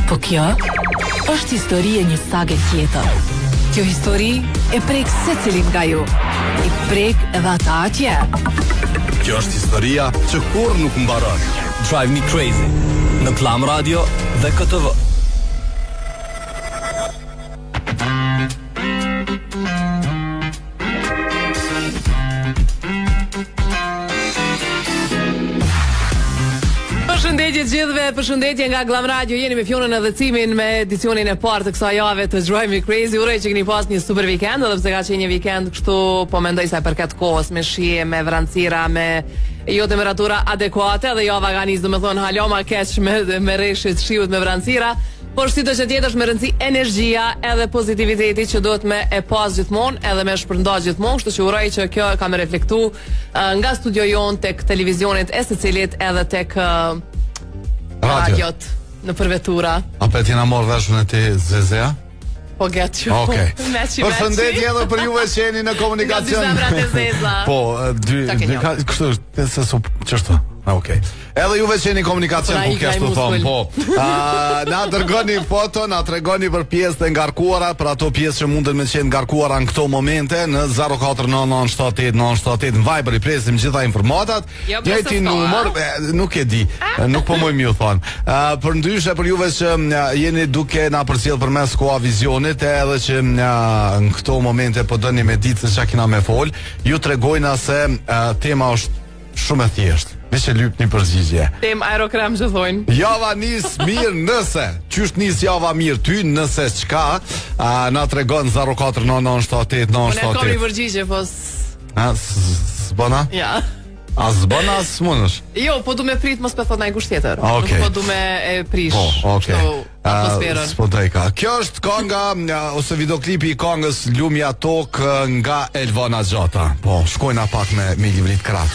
Po kjo është histori e një sage tjetër. Kjo histori e prek secilin nga ju. I prek edhe ata atje. Kjo është historia që kur nuk mbaron. Drive Me Crazy në Klan Radio dhe KTV. Përshëndetje gjithëve, përshëndetje nga Glam Radio. Jeni me Fionën edhe Cimin me edicionin e parë të kësaj jave të Drive Me Crazy. Uroj që keni pas një super weekend, edhe pse ka qenë një weekend kështu, po mendoj sa i përket kohës, me shije, me vranësira, me jo temperatura adekuate, dhe java ka nisë, domethënë halo ma keq me rreshit, shiut, me vranësira. Por si do që tjetër është me rëndësi energjia edhe pozitiviteti që duhet me e pas gjithmonë edhe me shpërnda gjithmonë, kështu që uroj që kjo ka me reflektu nga studio jon tek televizionit e secilit edhe tek radiot në përvetura. A pe t'jena morë dheshën e ti Zezea? Po get që. Okay. Meqi. Përshëndetje edhe për juve që jeni në komunikacion. Nga dy zemrat e Zeza. Po, kështu është, se su, qështu? Okej. Edhe juve që jeni komunikacion, po kështu thonë, po. Na dërgoni foto, na tregoni për pjesë të ngarkuara, për ato pjesë që mundet me qenë ngarkuara në këto momente, në 049978 në Viber i presim gjitha informatat. Njëti numër, nuk e di, nuk po mojmë ju thonë. Për ndryshe për juve që jeni duke na përcjell përmes Koavizionit, edhe që në këto momente po dëni me ditë se çka kena me fol, ju tregojna se tema është shumë e thjeshtë. Veç e lyp një përgjigje. Tem aerokrem që thojnë. Java nis mirë nëse. Qysh nis java mirë ty nëse çka? Na tregon 049978 978. Unë kam një përgjigje, po s'bona? Ja. A s'bona s'munësh? Jo, po du me prit mos pe thot na kusht tjetër. Okay. Po du me e prish. Po, okay. Atmosferën. Spodrejka. Kjo është kënga ose videoklipi i këngës Lumja Tok nga Elvana Gjata. Po, shkojna pak me livrit Krat.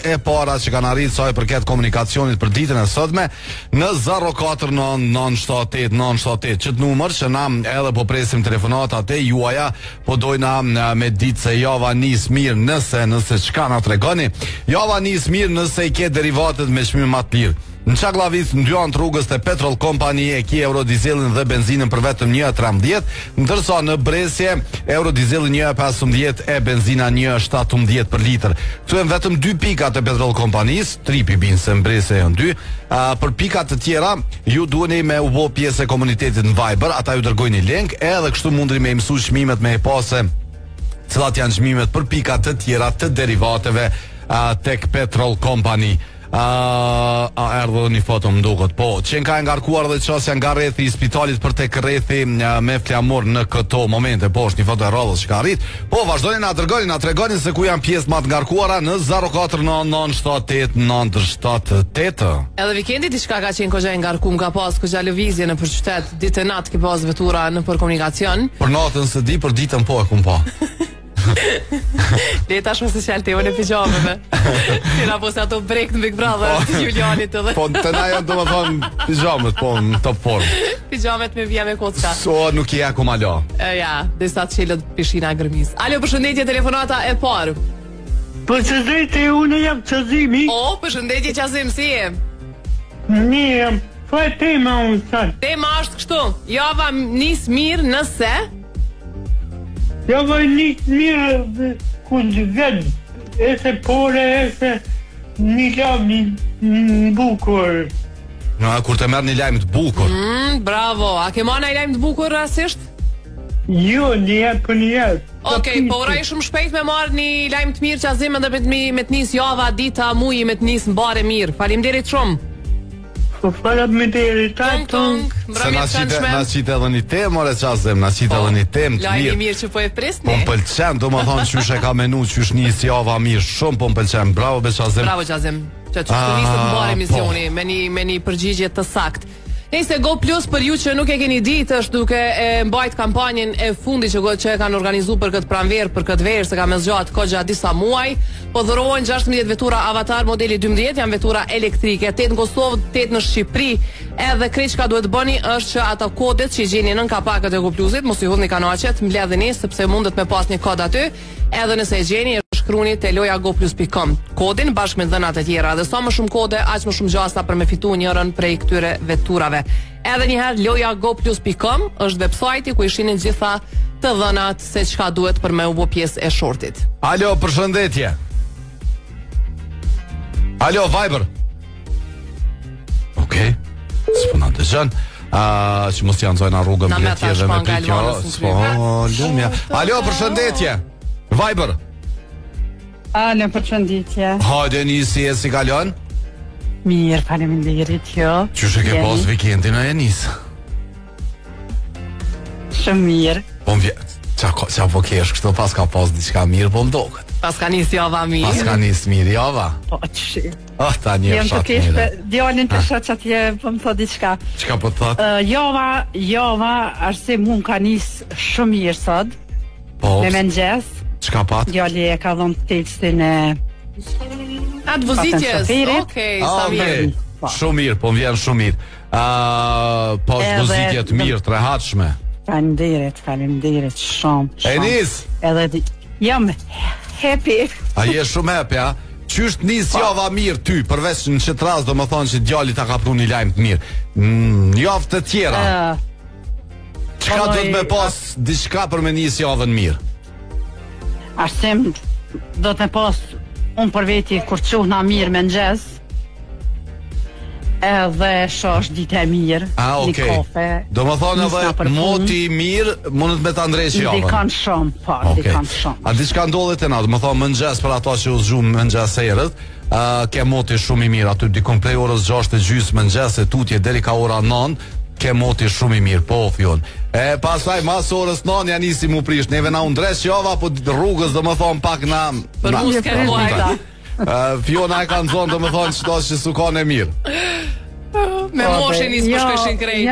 E para që kanë arritë sa i përket komunikacionit për ditën e sotme në 049978 qëtë numër që na edhe po presim telefonatat e juaja, po dojna me ditë se java nis mirë nëse çka na tregoni. Java nis mirë nëse i ke derivatet me çmim më të lirë. Në Çaklavic, në dy anë rrugës të Petrol Company e ki eurodizelin dhe benzinën për vetëm 1.13, ndërsa në Bresje eurodizelin 1.15 e benzina 1.17 për litër. Këtu e vetëm 2 pikat e Petrol Companis, 3 pibin se në Bresje e në 2. Për pikat të tjera, ju duheni me u bo pjesë e komunitetit në Viber, ata ju dërgojnë link, edhe kështu mundri me imësu çmimet me e pase cilat janë çmimet për pikat të tjera të derivateve tek Petrol Company. Erdhe një foto më duket. Po, qenë ka ngarkuar dhe qasja nga rrethi i spitalit për tek rrethi me flamur në këto momente. Po, është një foto e rrodhës që ka arrit. Po, vazhdoni na dërgoni, na tregoni se ku janë pjesë më të ngarkuara në 049978 978. Edhe vikendi diçka ka qenë kogja e ngarkuar, ka pas kogja lëvizje në për qytet, ditë e natë ke pas vetura në për komunikacion. Për natën se di, për ditën po e kum pa. Leta shumë se qalë temën e pijameve. Tira po se ato brek në Big Brother Julianit edhe. Po të na janë do më thonë pijamet, po në top form. Pijamet me vija me kocka. So nuk i aku ma la. Ja, dhe sa të qelët pishina gërmis. Alo, përshëndetje, telefonata e parë. Përshëndetje, unë jam Qazimi. O, përshëndetje Qazim, si e? Një, fa e tema unë sa. Tema është kështu, java nis mirë nëse... Java nis mirë kënë gënë, ese pore, ese një lajmë në bukur. Kur të merë një lajmë të bukur. Bravo, a ke marrë një lajmë të bukur rasisht? Jo, një jetë për një jetë. Okej, po uroj shumë shpejt me marrë një lajmë të mirë Qazim edhe me të nis java, dita, muji me të nis në bare mirë. Faleminderit shumë. Po faleminderit tung. Se na qite edhe një temë, ore Qazim, na qite edhe një temë të lajmi mirë që po e presni. Po më pëlqen, do më thonë qysh e ka menu, qysh nis java mirë, shumë po më pëlqen. Bravo be Qazim. Bravo Qazim. Që të nisë të mbare misioni me një përgjigje të sakt. Nëse Go Plus për ju që nuk e keni ditë është duke e mbajt kampanjën e fundit që kanë organizuar për këtë pranverë, për këtë verë, se ka me zgjatë kohë gjatë disa muaj. Po dhurohen 16 vetura Avatar modeli 12, janë vetura elektrike, 8 në Kosovë, 8 në Shqipëri. Edhe krejt çka duhet bëni është që ata kodet që i gjeni nën kapakët e Go Plusit, mos i hudhni kanaqet, mbledheni sepse mundet me pas një kod aty. Edhe nëse e gjeni, shkruani te lojagoplus.com kodin bashkë me dhënat e tjera, dhe sa më shumë kode, aq më shumë gjasa për me fitu njërën prej këtyre veturave. Edhe njëherë lojagoplus.com është website-i ku i shihni gjitha të dhënat se çka duhet për me u bë pjesë e shortit. Alo, përshëndetje. Alo, Viber. Okej. S'po na dëgjon. Që mos janë zojnë rrugën bile tjerë me pikjo. Alo, përshëndetje. Viber. Alo, përshëndetje. Hajde nisi, e si kalon? Mirë, faleminderit, jo. Qysh e ke pas vikendin e nis? Shumë mirë. Po m'vje, qa po kesh, kështu pas ka pas diçka mirë, po m'doket. Pas ka nis java mirë. Pas ka nis mirë java. Po, qëshi. Ta një fshat mirë. Djalin të shoq atje, po më thot diçka. Çka po thot? Java, është se mu ka nis shumë mirë sot. Po. Me mëngjes. Çka pat? Djali e ka dhënë tekstin e atë vozitjes. Okej, sa mirë. Shumë mirë, po m'vjen shumë mirë. Pas vozitje të mirë, të rehatshme. Faleminderit shumë. Enis. Edhe jam happy. A je shumë happy, a? Qysh nis java mirë ty, përveç në çet rast do më thonë që djali ta ka pru një lajm të mirë. Javë të tjera. Çka do të me pas diçka për me nis javën mirë? Arsim do të me pas unë për veti kur quhna mirë me mëngjes. Edhe shosh ditë e mirë. Një kafe. Do më thonë edhe moti i mirë mundet me ta ndresh javën. Dikan shumë, po, dikan shumë. A diçka ndodhet e na, do më thonë mëngjes për ata që u zgjuan mëngjes herët, ke moti shumë i mirë, aty dikon prej orës 6:30 mëngjes e tutje deri ka ora 9, ke moti shumë i mirë, po fjon. E pastaj mas orës 9 ja nisi mu prish, neve na u ndresh java, po rrugës do më thonë pak na për muskë vajta. Fiona e kanë zonë, do më thonë qëto që su kanë e mirë. Me moshe nisë për shkëshin krejt.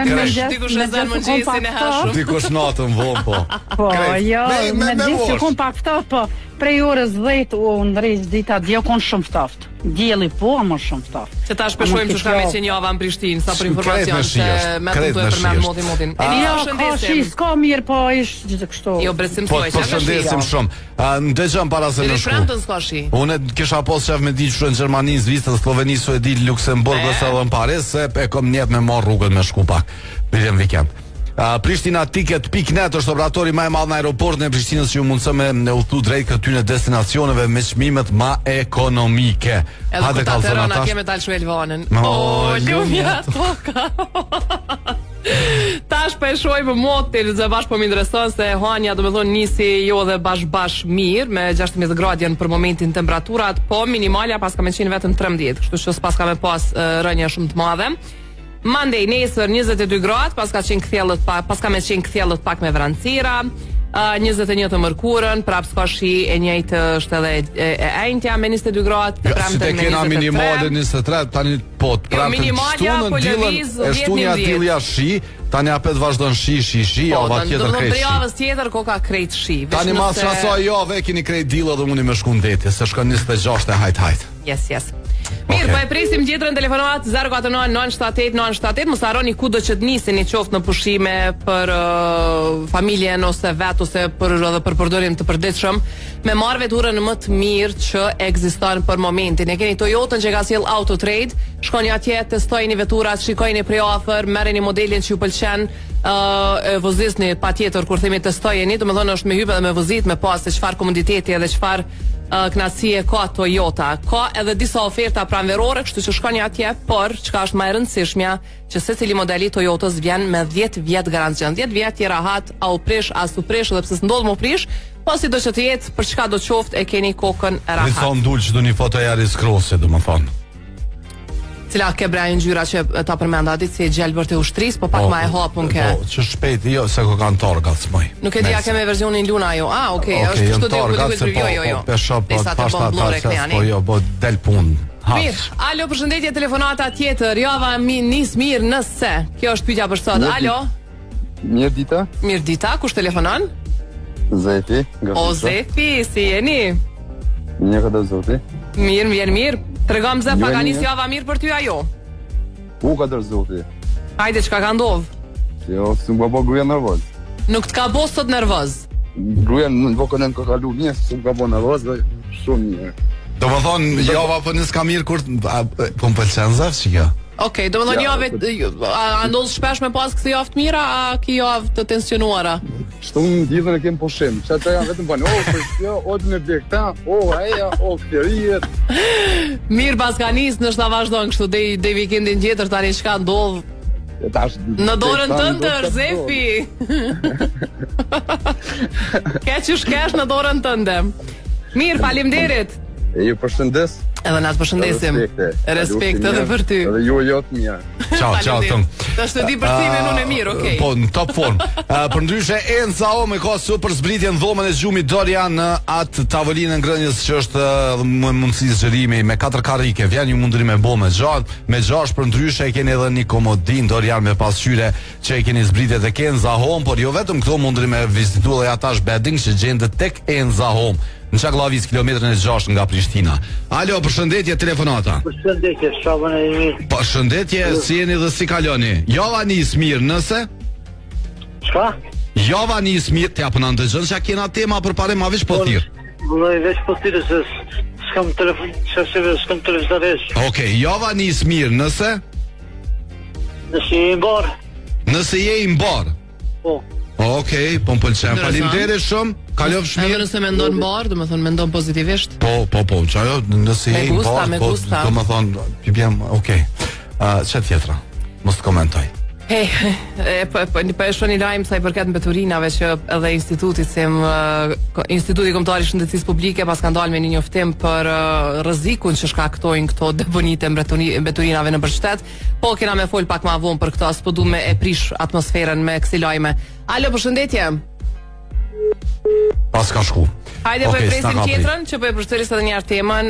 Dikush e zënë mëngjesin e hashëm. Dikush natën vonë, po. Po, jo, me gjithë që kun pak ftoft, po prej orës 10 u ndrejsh dita, dje kun shumë ftoft. Djeli po, më shumë ftoft. Se ta shpeshojmë që shka me qenë java në Prishtinë, sa për informacion, se me të të e përmen motin. E një përshëndesim. S'ka mirë, po ishtë gjithë kështu. Jo, bresim po, përshëndesim shumë. Ndëgjëm para se në shku. Unë kisha pos qef me ditë shru në Gjermani, Zvistër, Sloveni, Suedi, Luksemburgës edhe në Paris, se e kom njet me marrë rrugën me shku pak. Bidhem vikend. Prishtinaticket.net është operatori më i madh në aeroportin e Prishtinës që ju mundson me udhëtu drejt këtyre destinacioneve me çmimet më ekonomike. Hajde kalzona na kemë dal shvel vanën. Oh, lumja toka. Tash po e shohim për motel, zë bash po më intereson se hanja do të thonë nisi jo dhe bash mirë me 16 gradë për momentin temperaturat, po minimalja pas ka më qenë vetëm 13, kështu që s'pas ka më pas rënje shumë të madhe. Monday nesër 22 gradë, pas ka me qenë kthjellët pak me vranësira, 21 të mërkurën, prap s'ka shi e njëjtë është edhe e enjtja me 22 gradë, si te kena minimale 23, tani po të pramë të shtunën dilën, e shtunja dilja shi, tani apet vazhdon shi, ova tjetër krejt shi. Për javës tjetër ko ka krejt shi. Tani mas shasoj jove, keni krejt dilë dhe mundi me shku në deti, se shkon 26 e hajt. Yes. Mirë, po e presim tjetrën telefonat 049-978-978. Mos harroni kudo që të niseni, qoftë në pushime për familjen ose vet ose për përdorim të përditshëm, me marrë veturën më të mirë që ekziston për momentin. E keni Toyotën që ka sjell Autotrade, shkoni atje, testojeni veturat, shikojeni prej afër, merreni modelin që ju pëlqen, vozisni patjetër kur themi testojeni, domethënë është me hyp edhe me vozit, me pas se çfarë komoditeti edhe çfarë knatësie ka Toyota. Ka edhe disa oferta pranverore, kështu që shkoni atje, por çka është më e rëndësishmja, që secili modeli Toyotës vjen me 10 vjet garancion. 10 vjet i rahat, a u prish, as u prish, dhe pse s'ndodh më prish, po si do që të jetë, për çka do të qoftë, e keni kokën e rahat. Sa ndul që do një foto Yaris Cross, domethënë. Cila ke brajë ngjyra që ta përmenda ditë si gjelbër të ushtrisë, po pak më e hapun ke. Po, që shpejt jo se ko kanë torgat smoj. Nuk e di a keme versionin Luna jo. Ah, okay, është kështu diku jo. Po, peshop, po, pashta, po, jo, po, del pun. Mirë, alo, përshëndetje, telefonata tjetër. Java nis mirë nëse. Kjo është pyetja për sot. Alo. Mirë dita. Mirë dita, kush telefonon? Zefi. O Zefi, si jeni? Mirë këtë zoti. Mirë, vjen mirë. Tregom Zef, ka nis java mirë për ty ajo? U ka dër zoti. Hajde, çka ka ndodh? Jo, s'u ka bo gruja nervoz. Nuk të ka bo sot nervoz? Gruja në vokën ka kalu mirë, s'u ka bo nervoz, shumë mirë. Do më thonë, java për nis ka mirë kur... Po më pëlqen Zef që kjo? Okej, do më thonë jave... A ndodh shpesh me pas këtë javë të mira, a ki javë të tensionuara? Shtu në ditën e kem pushim. Qa janë vetëm bani, për shkjo, o të në bje këta, o eja, o këtërijet. Mirë pas ka nis, nështë ta vazhdojnë kështu, dhe vikendin tjetër tani çka ndodh. Në dorën tëndër, Zefi. Keq shkesh në dorën tënde. Mirë, faleminderit. E ju përshëndes. Edhe na të përshëndesim. Respekt edhe për ty. Edhe ju jotë mirë. Ciao, tëm. Tash të di përcimin unë e mirë, okay. Po, në top form. Për ndryshe, Enza O me ka super zbritje në dhomën e zgjumit Dorian në atë tavolinën ngrënjës që është më mundësi zgjerimi me 4 karrike. Vjen ju mundëri me bo me gjatë, me 6 për ndryshe e keni edhe një komodin Dorian me pasqyre që e keni zbritje tek Enza Home, por jo vetëm këto mundëri me vizitu dhe atash bedding që gjendet tek Enza Home. Në Çaklavis, kilometrën e 6 nga Prishtina. Alo, përshëndetje, telefonata. Përshëndetje, shabën e mirë. Përshëndetje, si jeni dhe si kaloni? Java nis mirë, nëse? Çka? Java nis mirë, t'ja përna ndëgjën që a kena tema për pare ma veç po thirë. Vëllai, veç po thirë se s'kam telefon, s'kam televizoresh. Okej, Java nis mirë, nëse? Nëse je i mbar. Nëse je i mbar. Po. Okej, po më pëlqen. Faleminderit shumë. Kalofsh mirë. Edhe nëse mendon mbar, do të thonë mendon pozitivisht. Po, çajo, nëse je i mbar, po do të thonë, jam okay. Çfarë tjetra? Mos të komentoj. Po e shoni lajm sa i përket mbeturinave që edhe Instituti Kombëtar i Shëndetësisë Publike pas ka dalë me një njoftim për rrezikun që shkaktojnë këto debonite mbeturinave në qytet. Po kena me fol pak më vonë për këtë, s'po du me e prish atmosferën me kësi lajme. Alo, përshëndetje. Pas ka shku. Hajde po e presim tjetrën që po e përsëris edhe një herë temën,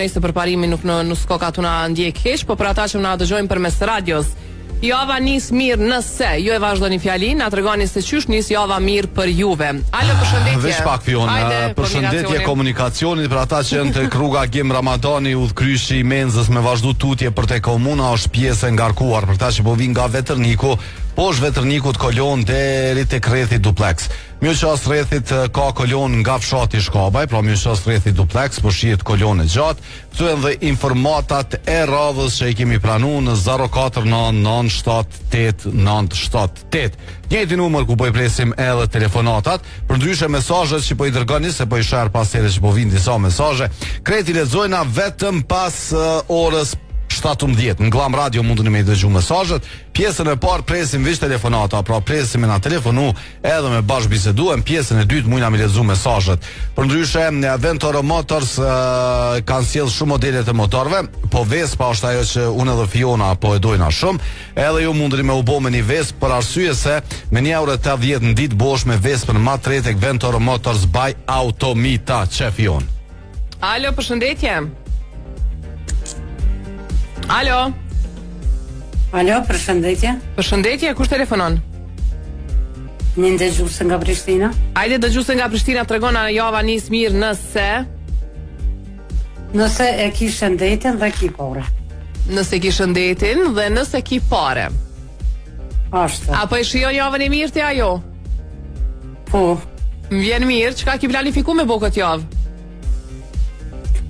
nëse për parimin nuk s'ka katuna ndjek keq, po për ata që na dëgjojnë përmes radios. Java nis mirë nëse ju e vazhdoni fjalin, na tregoni se çysh nis java mirë për juve. Alo, përshëndetje. Veç pak Fiona, përshëndetje komunikacionit për ata që janë tek rruga Gjem Ramadani, udhkryqi i Menzës me vazhdu tutje për te komuna është pjesë e ngarkuar për ta që po vin nga Vetërniku, poshtë Vetërnikut kolon deri tek rrethi duplex. Mirëqas rrethit ka kolon nga fshati Shkabaj, pra mirëqas rrethit duplex, po shihet kolon e gjatë. Këtu janë dhe informatat e radhës që i kemi pranuar në 049978978. Njëjti numër ku po i presim edhe telefonatat, përndryshe mesazhet që po i dërgoni se po i shar pas herë që po vin disa mesazhe. Kreti lexojna vetëm pas orës 17. Në Glam Radio mundeni me i dëgju mesazhet. Pjesën e parë presim veç telefonata, pra presim me na telefonu edhe me bash biseduam. Pjesën e dytë mundna me lexu mesazhet. Përndryshe Ventoro Motors kanë sjell shumë modele të motorëve, po Vespa është ajo që unë edhe Fiona po e dojna shumë. Edhe ju mundeni me u bë me një Vespa për arsye se me €1.80 në ditë bosh me Vespën më tre tek Ventoro Motors by Automita, Fion. Alo, përshëndetje. Alo. Alo, përshëndetje. Përshëndetje, kush telefonon? Një dëgjuese nga Prishtina. Hajde dëgjuese nga Prishtina, tregona java nis mirë nëse e ki shëndetin dhe ki pare. Nëse ki shëndetin dhe nëse ki pare. Ashtë. Apo e shijon javën e mirë të ajo? Po. Më vjen mirë, çka ki planifiku me bo këtë javë?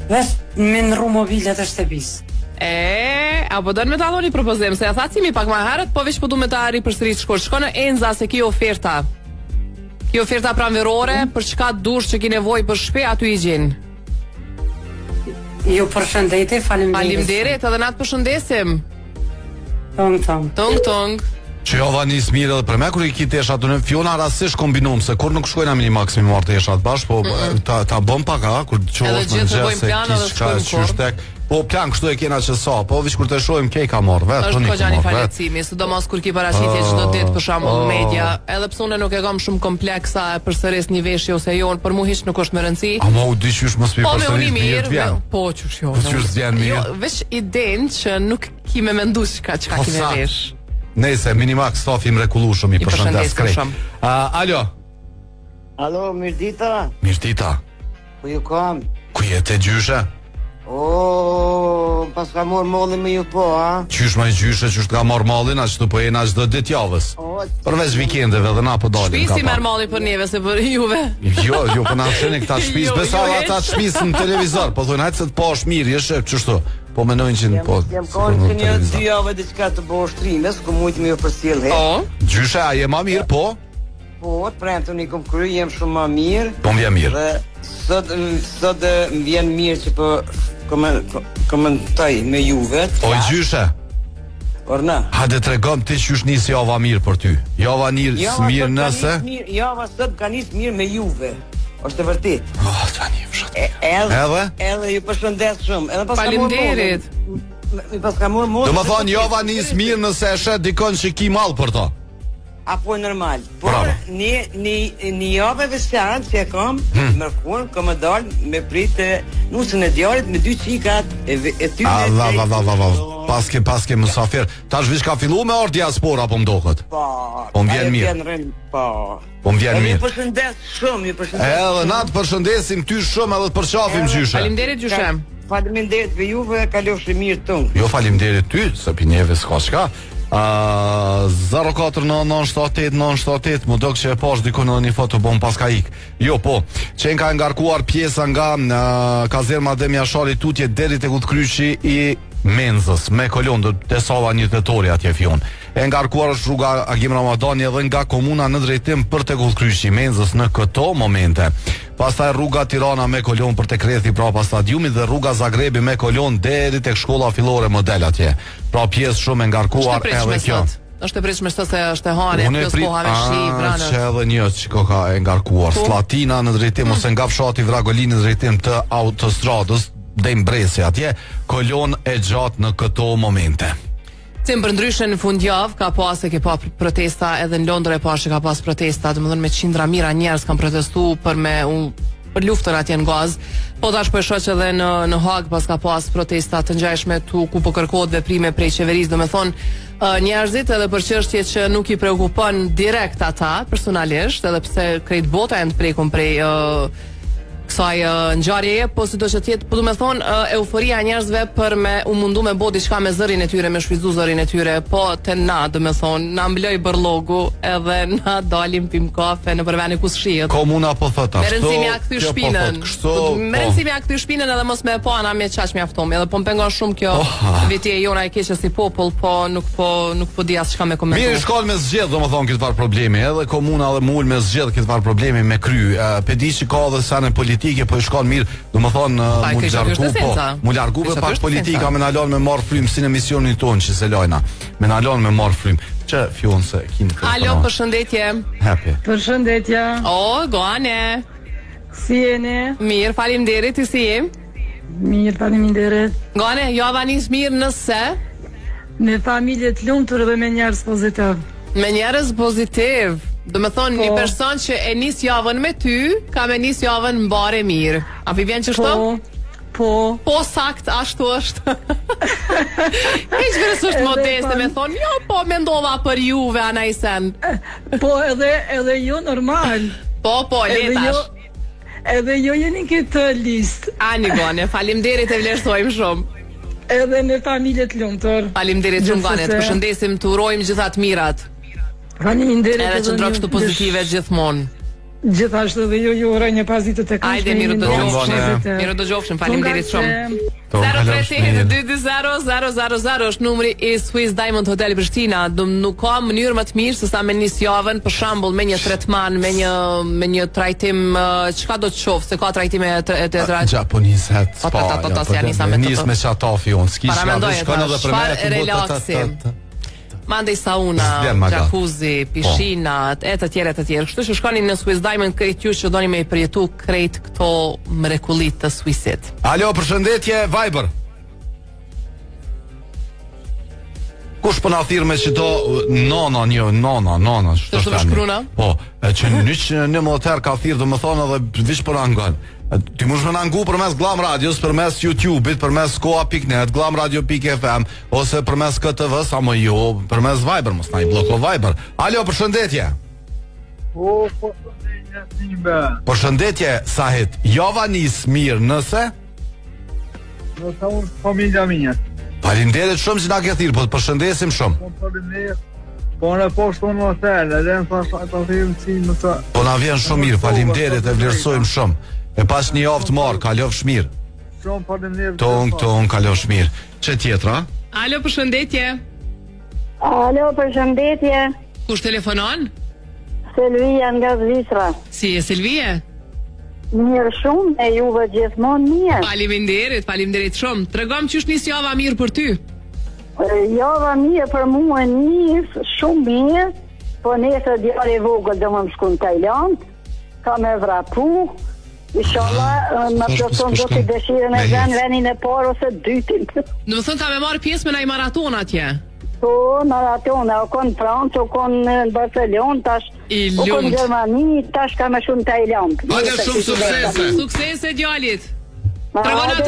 Vesh me nërru mobilet e shtëpisë. Apo do në me ta dhoni propozim, se e tha cimi pak ma herët, po veç po du me ta ri për sërit shkosh. Shko në Enza se ki oferta. Ki oferta pranverore, për çka dush që ki nevoj për shpe, aty i gjenë. Ju përshëndetje, faleminderit. Faleminderit, edhe na të përshëndesim. Tong. Tong. Që java nis mirë edhe për me kur I ki teshat të në Fiona rastësisht kombinum se kur nuk shkojna Minimax me marrë teshat bash, po ta bëm pak kur qohës në gjë se kish ka qyshtek. Po plan kështu e kena që sa, po vish kur të shohim kej ka marrë vet. Është kogjani falecimi, sidomos kur ki paraqitje çdo ditë për shembull media, edhe pse unë nuk e kam shumë kompleksa e përsëris një veshje ose jo, për mua hiç nuk është më rëndësi. Ama u diqysh mos pi përsëris mirë. Po qysh jo. Qysh vjen mirë. Jo, veç idenë që nuk ki me mendu çka ki me vesh. Nese, Minimax stafi mrekullueshëm I përshëndes krejt. Alo. Alo, mirdita. Mirdita. Ku ju kam? Ku jetë gjyshe? Pas ka morë mallin me ju po, a? Qysh ma gjyshe, qysh ka marrë mallin, a qëtu po jena çdo ditë javës. Përveç vikendeve dhe na po dalim. Shpisi merr malli për neve se për juve. Jo, po na thënë këta shpis, besa ata shpis në televizor, po thonë hajtë se të pash mirë, jesh çështu. Po mendojnë që po. Jam kanë që një 2 javë diçka të bëj shtrime, s'ku mujt më përcjell he. Gjyshe, a je ma mirë, po? Po, premtun I kom kry, jem shumë ma mirë. Po më vjen mirë. Dhe sot më vjen mirë që po komentoj me juve. O gjyshe. Orna. Hajde tregom ti qysh nis java mirë për ty. Java mirë nëse. Java sot ka nis mirë me juve. Është e vërtet. Tani fshat. Edhe ju përshëndes shumë. Edhe pas faleminderit. Pas ka marrë. Do më thonë java nis mirë nëse e shet dikon që ki mall për to. Apo normal. Por një javë veçantë që kam mërkur, kam dal me pritë nusën e djalit me 2 qikat e ty. Paske musafir. Tash vish ka filluar me orë diaspora po mdoket. Po më vjen mirë. Po më vjen mirë. Ju përshëndes shumë, ju përshëndes. Edhe na të përshëndesim ty shumë edhe të përqafim gjyshe. Faleminderit gjyshe. Faleminderit për juve, kalofshi mirë tonë. Jo faleminderit ty, se për neve s'ka çka. 049978 më dok që e pash dikun në një foto bom pas ka ik. Jo po, qenë ka ngarkuar pjesa nga kazerma Demja Shari tutje deri tek udhkryqi I Menzës me kolon do të sova një tetori atje Fion. E ngarkuar është rruga Agim Ramadani edhe nga komuna në drejtim për tek udhkryqi I Menzës në këto momente. Pastaj rruga Tirana me kolon për tek rrethi prapa stadiumit dhe rruga Zagrebi me kolon deri tek shkolla fillore model atje. Pra pjesë shumë e ngarkuar edhe kjo. Është e pritshme sot se është e hane, plus koha me shi vranë. Që edhe një që ka e ngarkuar. Slatina në drejtim ose nga fshati Vragolini në drejtim të autostradës dhe Mbresi atje, kolon e gjatë në këto momente. Tim për ndryshe në fundjavë ka pas e ke pa protesta edhe në Londër e pa që ka pas protesta, domethënë me qindra mira njerëz kanë protestuar për luftën atje në Gaz. Po tash po e shoh edhe në Hag pas ka pas protesta të ngjashme ku po kërkohet veprime prej qeverisë, domethënë njerëzit edhe për çështje që nuk I preokupon direkt ata personalisht, edhe pse krejt bota janë të prekur prej kësaj ngjarjeje, po sidoqë të jetë, po do të thonë euforia e njerëzve për me u mundu me bë diçka me zërin e tyre, me shfrytzu zërin e tyre, po te na, do të thonë, na mbloi bërllogu edhe na dalim pim kafe në përvene ku shihet. Komuna po thot ashtu. Merësimi ja kthy shpinën. Merësimi ja kthy shpinën edhe mos me pa na me çaq mjafton, edhe po mpengon shumë kjo veti e jona e keqe si popull, po nuk po di as çka me komentuar. Mirë shkon me zgjedh, domethënë këtë var problemi, edhe komuna dhe mul me zgjedh këtë var problemi me kry. Pediçi ka edhe sa në politike po I shkon mirë, domethënë mu largu pak politika me na lën me marr frym si në misionin ton që se lajna. Me na lën me marr frym. Çe fion se kin. Alo, përshëndetje. Happy. Përshëndetje. Goane. Si jeni? Mirë, faleminderit, ti si je? Mirë, faleminderit. Goane, java nis mirë nëse me familje të lumtur dhe me njerëz pozitiv. Me njerëz pozitiv. Do me thonë një person që e nis javën me ty, ka me nis javën mbare mirë. A pi vjen që shto? Po sakt, ashtu është. Heq vërës është modeste me thonë, jo, po me ndova për juve, anajsen. Po edhe jo normal. Po, letash. Edhe jo jeni këtë listë. Ani Gone, falimderit e vlerësojmë shumë. Edhe me familje të lumtur. Falimderit shumë Gone, të përshëndesim, të urojmë gjithat mirat. Faleminderit edhe që ndroq të pozitive gjithmonë. Gjithashtu dhe ju uroj një pasditë të këndshme. Hajde, mirë dëgjofshim. Mirë dëgjofshim. Faleminderit shumë. 033-220-000 është numri I Swiss Diamond Hotel Prishtina. Nuk ka mënyrë më të mirë se sa me nis javën, për shembull me një tretman, me një trajtim, çka do të shoh, se ka trajtime të Japonisë spa. Nis me çatafi on. Ski shkon edhe për me. Mandej sauna, jacuzzi, pishinat, e të tjera. Kështu që shkoni në Swiss Diamond krejt ju që doni me i përjetu krejt këto mrekullit të Swissit. Alo, përshëndetje, Viber. Kush po na thirr me çdo nona, Të shumë shkruna? Po, që në motor ka thirr, domethënë edhe vish po na ngon. Ti mund të na ngu përmes Glam Radios, përmes YouTube-it, përmes koa.net, glamradio.fm ose përmes KTV-s, apo jo, përmes Viber, mos na I blloko Viber. Alo, përshëndetje. Po, përshëndetje. Përshëndetje, Sahit. Java nis mirë, nëse? Nëse unë familja minja. Faleminderit shumë që na ke thirr, po të përshëndesim shumë. Po faleminderit. Po në poshtë unë më thellë, edhe në thasht ata thirrën si më të... Po na vjen shumë mirë, faleminderit, e vlerësojmë shumë. E pas një javë të marr, kalofsh mirë. Shumë faleminderit. Ton, kalofsh mirë. Çe tjetra? Alo, përshëndetje. Alo, përshëndetje. Kush telefonon? Selvia nga Zvicra. Si e Selvia? Mirë shumë, e juve gjithmonë mirë. Faleminderit shumë. Tregom ç'është nis java mirë për ty. Java mirë për mua nis shumë mirë, po nesër djali I vogël do më shkon në Tajland, ka me vrapu. Inshallah, më plotson do të dëshirën e vendin e parë ose dytin. Do të thonë ka me marrë pjesë me një maraton atje. Po, maratona, o konë Francë, o konë Barcelona, tash, o konë Gjermani, tash ka me shumë Tajland. Hajde shumë suksese. Suksese djalit. Tregona të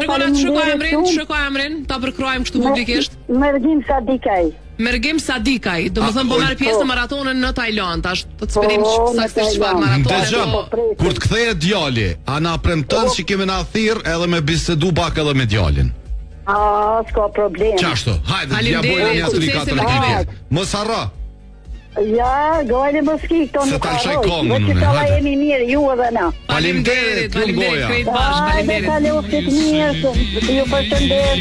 shkoj emrin, ta përkruajmë kështu publikisht. Mergim Sadikaj. Do më thëmë po marrë pjesë në maratonën në Tajland, tash të të spedim saksisht çfarë maratonë. Kur të kthehet djali, a na premton që kemi na thirr edhe me bisedu pak edhe me djalin? S'ka problem. Qashtu, hajde, ja bojnë një 3-4 klipje. Mos harro. Ja, gojnë më ski këto nuk ka rojtë. Vë që të la jemi mirë, ju edhe na. Faleminderit, krejt bashkë, faleminderit. Kaloftit mirë, ju përshëndet.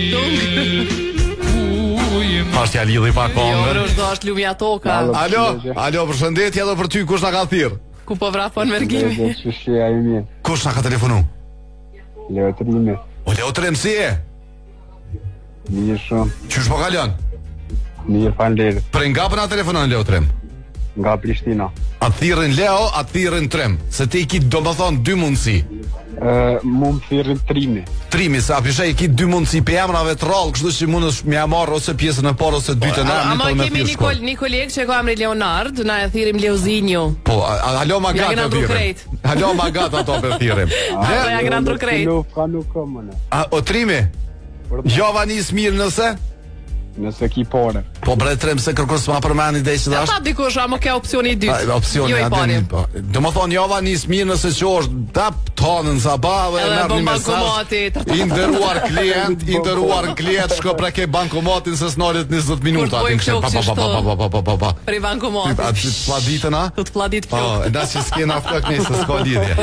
Pashtja lidhi pa kongër. Jo, do është lumja toka. Alo, përshëndetje edhe për ty, kush na ka thirr? Ku po vrapon mergimi? Kush na ka telefonu? Leo Trimi. O Leo Trimi, si e? Mirë shumë. Qysh po kalon? Mirë, faleminderit. Për nga për na telefonon Leo Trem? Nga Prishtina. A thirrin Leo, a thirrin Trem? Se ti I ki do më thonë 2 mundësi. Mund thirrin Trimi, sa pishe I ki 2 mundësi për emrave të rallë, kështu që mund është mja marrë ose pjesën e parë ose dytën e ama kemi një kolegë që ka emri Leonard, na e thirrim Leozinho. Po, alo ma gata thirrim. Alo ma gata ato për thirrim. Ja gra ndru krejt. O Trimi, Java nis mirë nëse ki pore. Po bre Trem se kërkos ma përmeni dhe që dash. Ta dikush, ama ke opcioni I dytë. Opcioni I pari. Do më thonë Java nis mirë nëse që është dap tonën zabave e mërë një mesazh. I ndëruar klient, shko preke bankomatin se s'narit 20 minuta. Pri bankomatin. A të pladitën, a? Të pladit flok. Da që s'kena flok një se s'ka lidhje.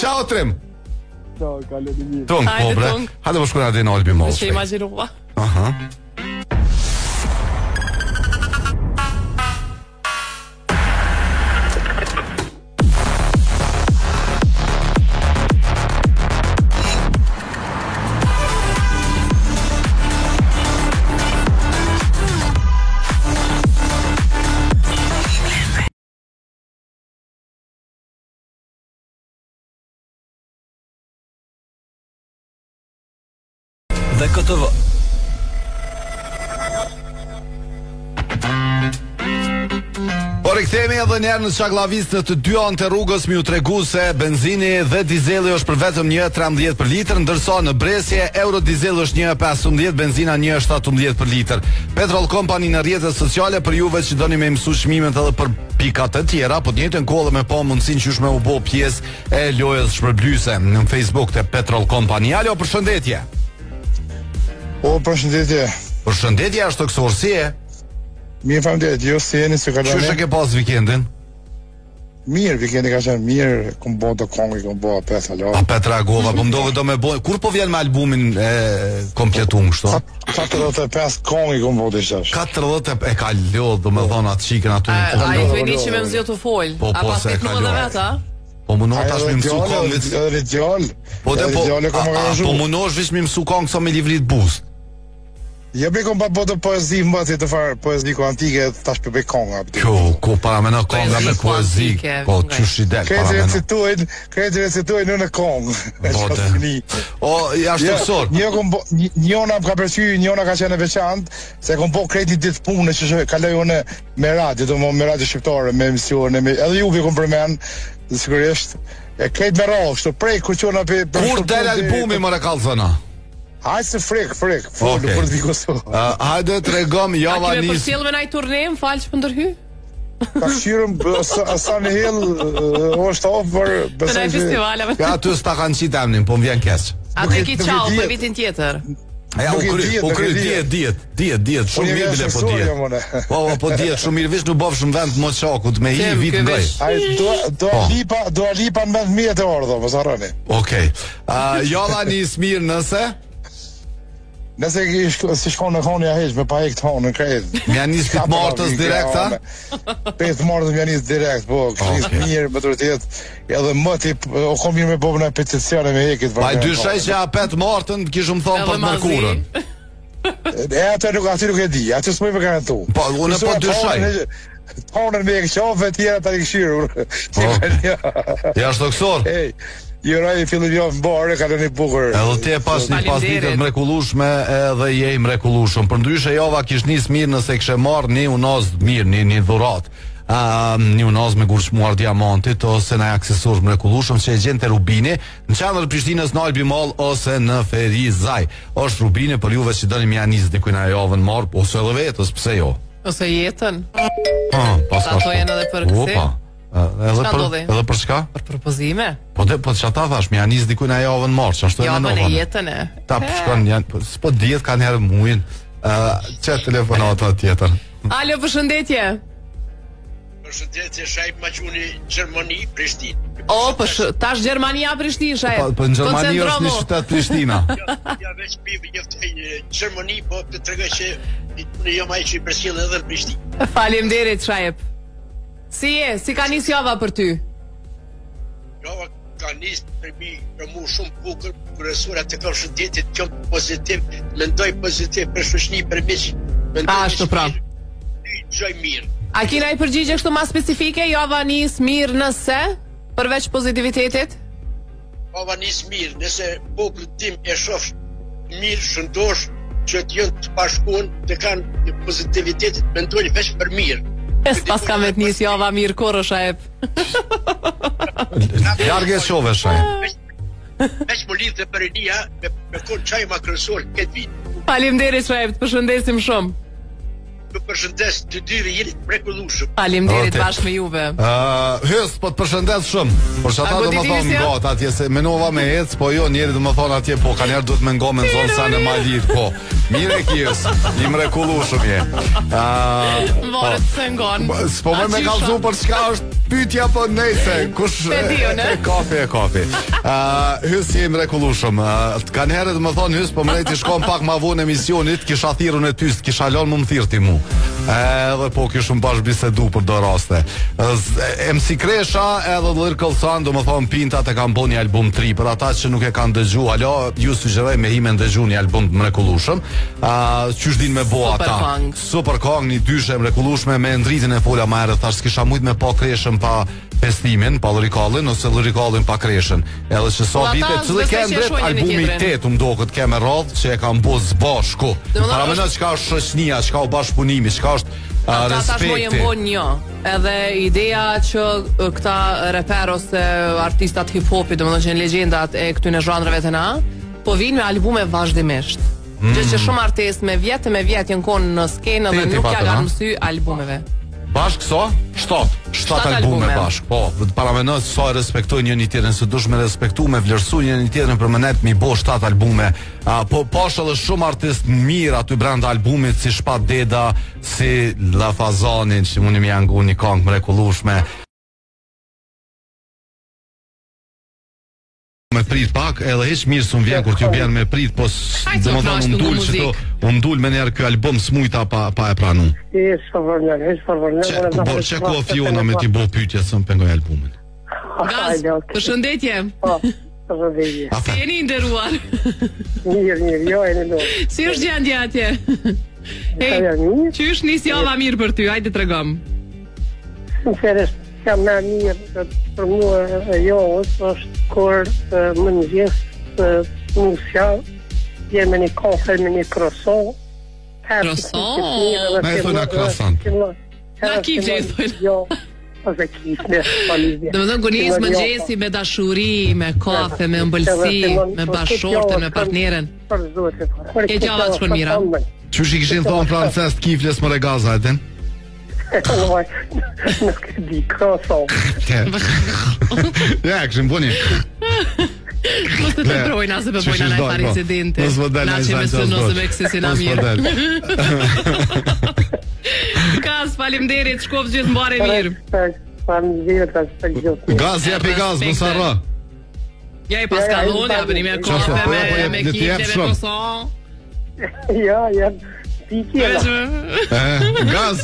Ciao Trem. Ciao, kalë një mirë. Tung, po bre. Hajde më shkuna dhe në Albi Mos. Që imaginua. Aha. Dhe KTV. Por I kthehemi edhe njerë në çaklavistë të dy anë të rrugës mi u tregu se benzini dhe dizeli është për vetëm 1.13 për litër, ndërsa në Bresje euro dizeli është 1.15, benzina 1.17 për litër. Petrol Company në rrjetet sociale për juve që doni me mësu çmimet edhe për pikat e tjera, po të njëjtën kohë me pa mundësinë që me u bë pjesë e lojës shpërblyese në Facebook të Petrol Company. Alo, përshëndetje. O, përshëndetje. Përshëndetje, është të kësorësie. Mirë faleminderit, jo si jeni se kalon. Çfarë ke pas vikendin? Mirë, vikendi ka qenë mirë, kom bën të kongi, kom bën pesë alo. A Petra Gova, po mendova do me bën. Kur po vjen me albumin e kompletuar kështu? 45 kongi kom bën diçka. 40 e ka lodh, domethënë atë çikën aty në fund. Ai vjen që më zgjat të fol. A pas të ndodha vetë, a? Po mundo tash me mësu kongit. Edhe djalë. Po mundo është vetëm mësu kong sa me livrit boost. Ja bëj kom pa botë poezi më të fare poezi ko antike tash për konga. Ku para më në konga me poezi. Po çush i del para më. Këtë recitojnë në kong. Bote. O jashtë sot. Njëna ka përsy, njëna ka qenë veçantë, se kom po kredi ditë punë që kaloj unë me radio, domthonë me radio shqiptare, me emisione, edhe ju vi kom përmend, sigurisht. E kredi me radhë, kështu prej kur çona Kur del albumi më kallzona? Hajde se frek, për të vikosu. Hajde tregom Java nis. A kime përcjell me naj turne, më falë që për ndërhy? Ta shirëm, sa në hel, është ofër, besoj që... Ja, ty s'ta kanë qitë emnin, po më vjen keq. A te ki qau për vitin tjetër? Ja, u kry, diet, shumë mirë bile po diet. Po diet, shumë mirë, vish nuk bofsh në vend më qakut, me hi vit ngaj. Do lipa në vend mirë të ordo, më sarani. Okej. Java nis mirë nëse? Nëse si shkon në honi a heq, me pa e këtë honë në krejtë. Mja nis për të martës direkt, ha? Për të martës mja nis direkt, po, kështë mirë, më të rëtjet, edhe më tip, o kom mirë me bobë në peticione me hekit. Pa i dyshej që a petë martën, kishë më thonë për të mërkurën. Aty nuk e di, aty s'moj me garantu. Po, unë po dyshej. Honën me e këshove, tjera ta i këshirë. Ja është doksor. Jura i fillim jo në bare, ka në një bukur. Edhe ti e pas një pasditet mrekullueshme edhe je i mrekullueshëm. Për ndryshe Jova kish nis mirë nëse kishe marrë një unaz mirë, një dhurat. Një unaz me gurshmuar diamantit ose në aksesor mrekullueshëm që e gjente Rubini në qendër Prishtinës në Albi Mall ose në Ferizaj. Është Rubini për juve që dëni mja nis diku në Jovën marr, ose edhe vetës, pse jo? Ose jetën. Ato janë edhe për kësi. Edhe për çka? Për propozime. Po çata thash, më janis diku në javën marr, ashtu e mendova. Javën e jetën e. Ta shkon janë, s'po diet kanë herë muin. Çe telefonata tjetër. Alo, përshëndetje. Përshëndetje, Shajp Maquni, Gjermani, Prishtinë. Tash Gjermania, Prishtinë, Shajp. Po në Gjermani është një qytet Prishtina. Ja veç njëftoj Gjermani, po të tregoj që në jo maj që i përcjell edhe në Prishtinë. Faleminderit, Shajp. Si ka nis Java për ty? Java ka nis për mu shumë bukur, kërësura të kam shëndetit, kjo pozitiv, mendoj pozitiv për shoqni, për miq. Ashtu pra. Gjoj mirë. A kina i përgjigje kështu ma specifike, Java nis mirë nëse, përveç pozitivitetit? Java nis mirë, nëse populli tim e shoh mirë, shëndosh, që të jënë të bashkuar, të kanë pozitivitetit, mendoj veç për mirë. Pas ka me të njës Java mirë korë, Shajp. Jarge shove, Shajp. Veç më lidhë dhe për e nija, me konë qaj ma kërësor këtë vit. Faleminderit, Shajp, të përshëndesim shumë. Të përshëndes të dyve jeni të mrekullueshëm. Faleminderit bashkë me juve. Hys, po të përshëndes shumë. Por çata do më thonë got atje se menova me ec, po jo njëri do më thonë atje po kanë duhet me ngomën zonë sa në Malit, po. Mirë kies, i mrekullueshëm je. Morët se ngon. Po më kallzu për çka është pyetja po nejse, kush e kafe. Hys je i mrekullueshëm. Kanë herë do më thonë hys, po më lejti shkon pak më vonë emisionit, kisha thirrun e tyst, kisha lënë më thirrti mu. Edhe po kishëm bash bisedu për do raste. MC Kresha edhe Lër Këllsan do më thonë pintat e kanë bo një album 3. Për ata që nuk e kanë dëgju, alo, ju sugjeroj me hime ndëgju një album të mrekullueshëm. Qysh din me bo ata. Super Kong, një dyshe mrekullueshme me ndritin e fola ma herë, thash s'kisha mujt me pa Kreshën pa festimin, pa lërikallin, ose lërikallin pa Kreshën. Edhe që sa vite, cëllë kenë drejt albumi 8 do këtë keme radhë që e kanë bo zbashku. Para mena qka është shoqnia, qka u bashkëpunimi, qka është respekti. Ata tash mojë mbo një. Edhe ideja që këta reper ose artistat hip-hopit, domethënë që janë legjendat e këtyre zhanreve të na, po vinë me albume vazhdimisht. Gjë që shumë artistë me vjet janë konë në skenë dhe nuk ja kanë mësy albumeve. Bashk so? 7 albume bashk. Po, para menoj sa respektojnë njëri tjetrin, se dush me respektu, me vlerësu njëri tjetrin për mënet mi bo 7 albume. Po pash edhe shumë artist mirë aty brenda albumit, si Shpat Deda, si La Fazanin, që mundi mi angu një këngë mrekullueshme. Me prit pak, edhe hiç mirë s'u vjen kur t'ju bjen me prit, po mdul me njerë ky album smujta pa e pranu. Çe ko Fiona me t'i bo pyetje se më pengoj albumin. Gaz, përshëndetje. Si jeni nderuar? Mirë, jo e në. Si është gjendja atje? Qysh nis java mirë për ty? Hajde tregom. Sinqerisht, jam më mirë për mua e javës është kur më mëngjes musja jemi një kafe me një croissant. Me e thëna croissant. Na kifje i thënë. Jo, ose kifje. Dhe më dhënë gunis mëngjesi me dashuri, me kafe, me ëmbëlsi, me bashortën, me partneren. E gjava të shkon mira. Qysh i kishin thonë francez kifles më regaza e ten? Nuk e di, croissant. Ja, këshim buni. Mos të trojna se për bojna në far incidente. Na që me sënë ose me kësi na mirë. Gaz, faleminderit, shkov gjithë mbare mirë. Gaz, jepi gaz, mos harro. Ja i paskallon, ja bëni me kafe, me kifte, me croissant. Ja, pikjela. Gaz.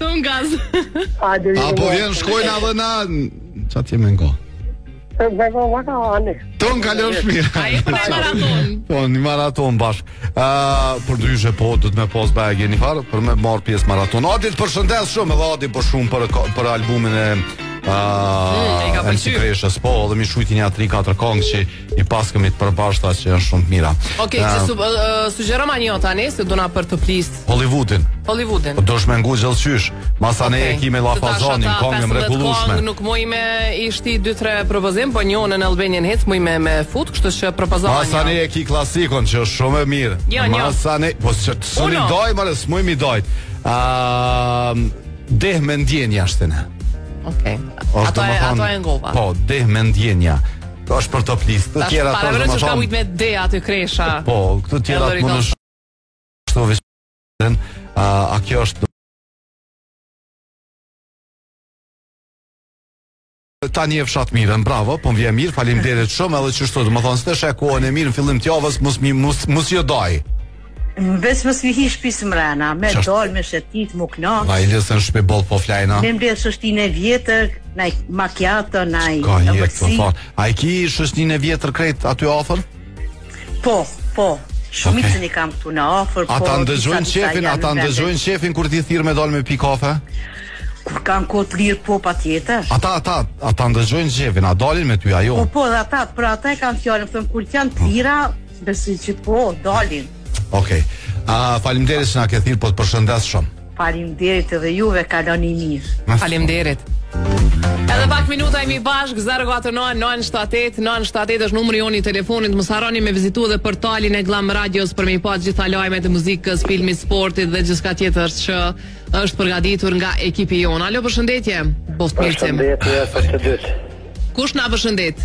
Ton gaz. Apo vjen shkojna dhe na... Qa t'jeme ngo? Ton kalon shmirë. A e për një maraton? Po, një maraton bashk. Për dryshe po, du të me pos bagje një farë, për me marë pjesë maraton. Adi të përshëndes shumë, edhe Adi për shumë për albumin e MC Kreshës, po, dhe mi shujti një 3-4 kongë që i paskëmi të përbashta që janë shumë të mira. Okej, që sugjeroma një tani, se duna për të plisë Hollywoodin. Po do shme ngu gjëllëqysh. Masa ne e kime la fazonin, kongë mrekullueshme. Nuk muj me ishti 2-3 propozim, po njohën në Albanian Hits muj me fut, kështu që propozova një. Masa ne e ki klasikon, që është shumë e mirë. Masa ne, po së një doj, mërë së muj mi dojt. Deh me ndjenja shtë ne. Okej, ato e ngova. Po, deh me ndjenja. Ka është për top list. Parevërë që shka ujt me de aty Kresha. Po, këtë tjera të më në shto vishën. A kjo është... Ta një fshat mirën, bravo, po më vje mirë, faleminderit shumë, edhe që shto të më thonë, së të shekohen e mirë në fillim t'javës, mus jo daj. Bes mos mi hi shpis mrena, me dol, me shetit, mu knaq. Na i lesën shpe bol po flajna. Me mbledh shështin e vjetër, naj macchiato, naj ëmbëlsi. A i ki shështin e vjetër krejt aty ofër? Po. Shumicën i kam këtu në ofër. Ata ndëgjojnë shefin kur ti thirë me dol me pi kafe? Kur kanë kohë të lirë, po pa tjetër. Ata ndëgjojnë shefin, a dalin me ty ajo? Po, dhe ata, për ata e kanë fjallën, thëmë, kur janë të lira, besi që po, dalin. Okej, faleminderit që na ke thirë, po të përshëndes shumë. Faleminderit edhe juve, kaloni mirë. Faleminderit. Edhe pak minuta jemi bashk, 049-978-978 është numri joni i telefonit. Mos harroni me vizitu dhe portalin e Glam Radios për me i pa gjitha lajmet e muzikës, filmit, sportit dhe gjithka tjetër që është përgatitur nga ekipi jon. Alo, përshëndetje. Përshëndetje. Kush na përshëndet?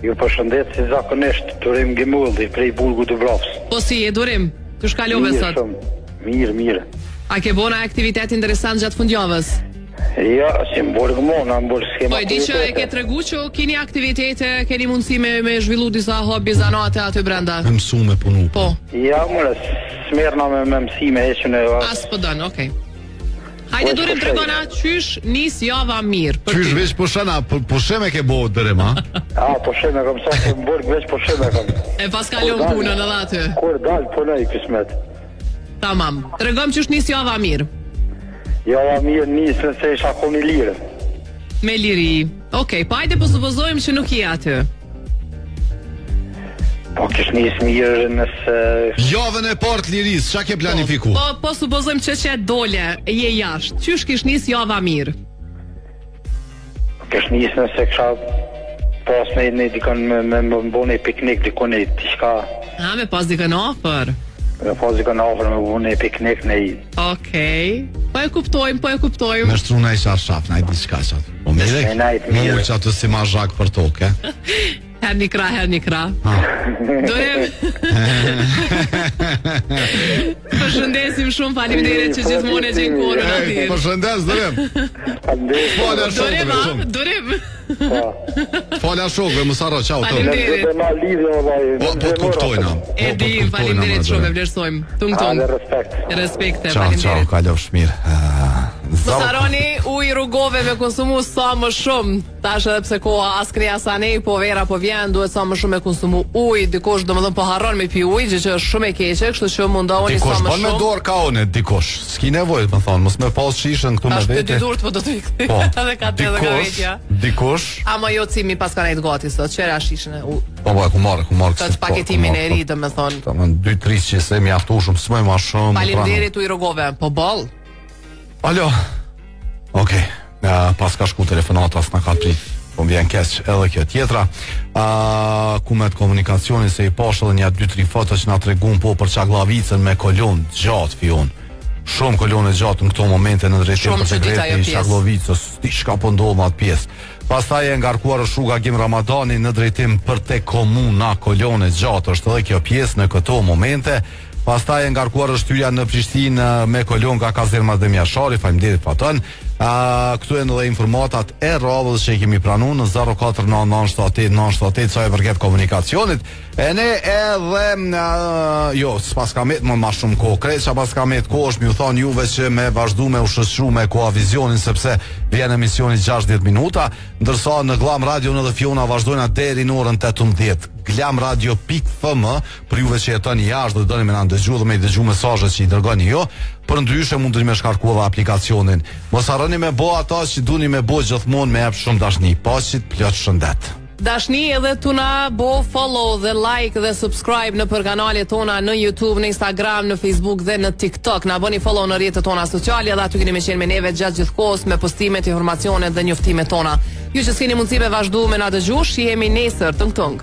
Ju përshëndet si zakonisht, Durim Gimulli, prej Burgu Dubrovës. Po si e Durim? Të shkalove sot? Mirë. A ke bona aktivitet interesant gjatë fundjavës? Ja, si më borgë mona, më borgë skema. Po e di që e ke tregu që keni aktivitete, keni mundësi me zhvillu disa hobby zanate aty brenda? Me mësu me punu. Po. Ja, mërë, smerna me mësime e që në... As po dënë, okej. Hajde Durim tregona qysh nis java mirë. Qysh veç po shana, po sheme ke bo Durim, ha? Po sheme kam sa se më borgë veç po sheme kam. E pas kalon punën edhe aty. Kur dal punoj kismet. Tamam. Tregom qysh nis java mirë. Java mirë nis nëse isha kom i lirë. Me liri. Okej, pa hajde po supozojmë që nuk i aty. Po kish nis mirë nëse... Javën e partë liris, qa ke planifiku? Po supozojmë që dole, je jashtë. Qysh kish nis java mirë? Kish nis nëse kësha pas me dikon me mbone piknik, dikon e tishka... Me pas dikon ofër? Me pas dikon ofër me mbone piknik në i... Okej, po e kuptojmë. Me shtru në i sharshaf, në i diçka qatë. Po me dhe, me ullë që atë si ma zhak për toke. Her një kra. Durim. Përshëndesim shumë, faleminderit që gjithmonë e gjenë kohën aty. Përshëndes, Durim. Durim. Falja shokve, mësara, qau të. Faleminderit. Po kuptojna. E di, faleminderit shumë, e vlerësojmë. Tung. Respekt. Faleminderit. Qau, kalofsh mirë. Mësaroni, uj rrugove me konsumu sa më shumë. Tash edhe pse koha askëria sa ne, po vera po vjen, duhet sa më shumë me konsumu ujë. Dikush domethënë po harron me pi ujë, gjë që është shumë e keqe, kështu që mundohuni sa më shumë. Dikush me dorë ka unë, dikush. S'ki nevojë, më thon, mos më pas shishën këtu me vete. Tash dy durët po do të ikë. Edhe ka të vetja. Dikush. Ama jo cimi pas kanë gati sot, çera shishën e. Po ku marr. Të paketimin e ri, domethënë. Tamam 2-3 që se më aftushëm, s'më më shumë. Faleminderit u i rrugove, po boll. Alo. Okej. Pas ka shku telefonata s'na ka prit. Po më vjen keq edhe kjo tjetra. Ku me të komunikacionin se i poshtë edhe një 2-3 foto që na tregun po për çaglavicën me kolon gjatë fion. Shumë kolone gjatë në këto momente në drejtim të sekreti i çaglavicës, diçka po ndodh në atë pjesë. Pastaj e ngarkuar rrugë Agim Ramadani në drejtim për te komuna kolone gjatë, është edhe kjo pjesë në këto momente. Pastaj e ngarkuar është hyrja në Prishtinë me kolon nga kazerma Demja Shari, faleminderit patën. Këtu janë edhe informatat e radhës që i kemi pranuar në 049978 sa e përket komunikacionit. E ne edhe jo, s'pas ka met më shumë kohë, krejt që pas ka met kohë është mi u thonë juve që me vazhdu me u shoqëru me Koavizionin sepse vjen emisioni 60 minuta, ndërsa në Glam Radio në dhe Fiona vazhdojnë deri në orën 18. glamradio.fm për juve që jetoni jashtë dhe doni me na ndëgju dhe me i dëgju mesazhet që i dërgoni jo, për ndryshe mundoni me shkarku edhe aplikacionin. Mos harroni me bë ata që duni me bë gjithmonë me jap shumë dashni. Paqit plot shëndet. Dashni edhe tu na bo follow dhe like dhe subscribe në për kanalet tona në YouTube, në Instagram, në Facebook dhe në TikTok. Na bëni follow në rrjetet tona sociale dhe aty keni me qenë me neve gjatë gjithkohës me postimet, informacionet dhe njoftimet tona. Ju që s'keni mundësi me vazhdu me na dëgjush, jemi nesër tung tung.